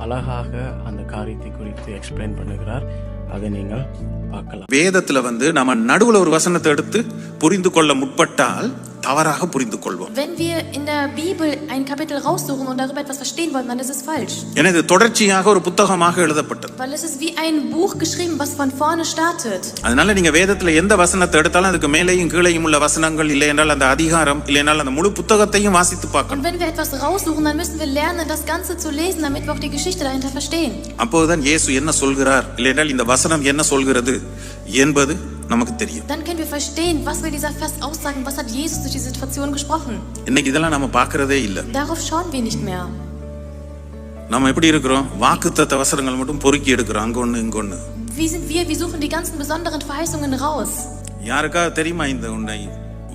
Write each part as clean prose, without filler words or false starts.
அழகாக அந்த காரியத்தை குறித்து எக்ஸ்பிளைன் பண்ணுகிறார். அதை நீங்கள் பார்க்கலாம். வேதத்துல நம்ம நடுவுல ஒரு வசனத்தை எடுத்து புரிந்து கொள்ள முற்பட்டால் தவறாக புரிந்து கொள்வோம். Wenn wir in der Bibel ein Kapitel raussuchen und darüber etwas verstehen wollen, dann ist es falsch. ஏன்னா இது தொடர்ச்சியாக ஒரு புத்தகமாக எழுதப்பட்டது. Weil es ist wie ein Buch geschrieben, was von vorne startet. அதனால நீங்க வேதத்துல எந்த வசனத்தை எடுத்தாலும் அதுக்கு மேலேயும் கீழேயும் உள்ள வசனங்கள் இல்லை என்றால் அந்த அதிகாரம் இல்லை என்றால் அந்த முழு புத்தகத்தையும் வாசித்து பார்க்கணும். Und wenn wir etwas raussuchen, dann müssen wir lernen, das Ganze zu lesen, damit wir auch die Geschichte dahinter verstehen. அப்போதுதான் இயேசு என்ன சொல்கிறார் இல்லை என்றால் இந்த வசனம் என்ன சொல்கிறது என்பது நமக்கு தெரியும். Dann können wir verstehen, was will dieser Vers aussagen, was hat Jesus durch die Situation gesprochen. இன்னைக்கு இதெல்லாம் நம்ம பார்க்கறதே இல்ல. Darauf schauen wir nicht mehr. நம்ம எப்படி இருக்கிறோம்? வாக்குத்தத்த வசனங்கள் மட்டும் பொறுக்கி எடுக்கிறோம், அங்க ஒண்ணு இங்க ஒண்ணு. Wie sind wir? Wir suchen die ganzen besonderen Verheißungen raus. யாருக்கா தெரியுமா இந்த உன்னை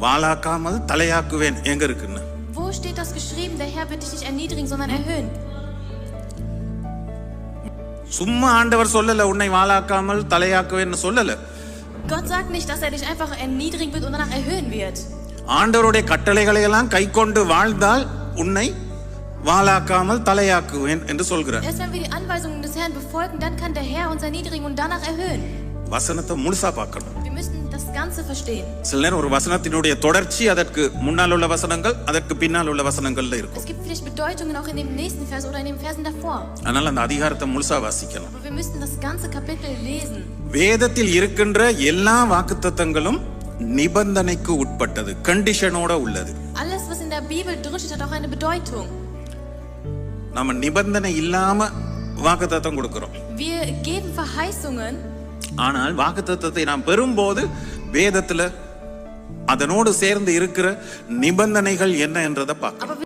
வாளாக்காமல் தலையாக்குவேன் எங்க இருக்குன்னு? Wo steht das geschrieben? Der Herr wird dich nicht erniedrigen, sondern erhöhen. சும்மா ஆண்டவர் சொல்லல உன்னை வாளாக்காமல் தலையாக்குவேன்னு சொல்லல. Gott sagt nicht, dass er dich einfach erniedrigen wird und danach erhöhen wird. ஆண்டவருடைய கட்டளைகளை எல்லாம் கைக்கொண்டு வாழ்ந்தால் உன்னை வாளாக்காமல் தலையாக்குவேன் என்று சொல்கிறார். Erst wenn wir die Anweisungen des Herrn befolgen, dann kann der Herr uns erniedrigen und danach erhöhen. வசனத்தை முழுசா பார்க்கணும். Wir müssen das Ganze verstehen. சில நேரம் ஒரு வசனத்தினுடைய தொடர்ச்சி அதற்கு முன்னால் உள்ள வசனங்கள் அதற்கு பின்னால் உள்ள வசனங்கள்ல இருக்கும். Es gibt vielleicht Bedeutungen auch in dem nächsten Vers oder in den Versen davor. அதனால அந்த அதிகாரத்தை முழுசா வாசிக்கணும். Aber wir müssen das ganze Kapitel lesen. வேதத்தில் இருக்கின்ற எல்லா வாக்குத்தத்தங்களும் நிபந்தனைக்கு உட்பட்டது, கண்டிஷனோட உள்ளது. Alles, was in der Bibel drin steht, hat auch eine Bedeutung. நாம நிபந்தனை இல்லாம வாக்குத்தத்தம் கொடுக்கிறோம். Wir geben Verheißungen. ஆனால் வாக்குத்தத்தத்தை நாம் பெறும்போது வேதத்துல அதனோடு சேர்ந்து இருக்கிற நிபந்தனைகள் என்ன என்றதை பார்க்கணும்.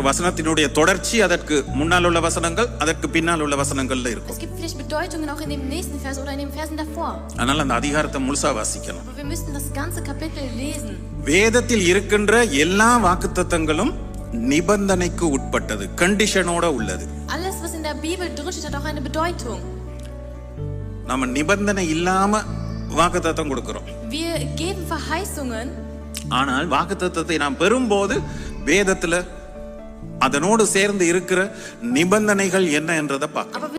வசனத்தினுடைய தொடர்ச்சி அதற்கு முன்னால் உள்ள வசனங்கள் அதற்கு பின்னால் உள்ள வசனங்கள்ல இருக்கும். Es gibt vielleicht Bedeutungen auch in dem nächsten Vers oder in den Versen davor. அதனால அந்த அதிகாரத்தை முழுசா வாசிக்கணும். Aber wir müssen das ganze Kapitel lesen. வேதத்தில் இருக்கின்ற எல்லா வாக்குத்தத்தங்களும் நிபந்தனைக்கு உட்பட்டது, கண்டிஷனோட உள்ளது. Alles, was in der Bibel drin steht, hat auch eine Bedeutung. நாம நிபந்தனை இல்லாம வாக்குத்தத்தம் கொடுக்கிறோம். Wir geben Verheißungen. ஆனால் வாக்குத்தத்தத்தை நாம் பெறும்போது வேதத்துல அதனோடு சேர்ந்து இருக்கிற நிபந்தனைகள் என்ன என்றதை பார்க்கணும்.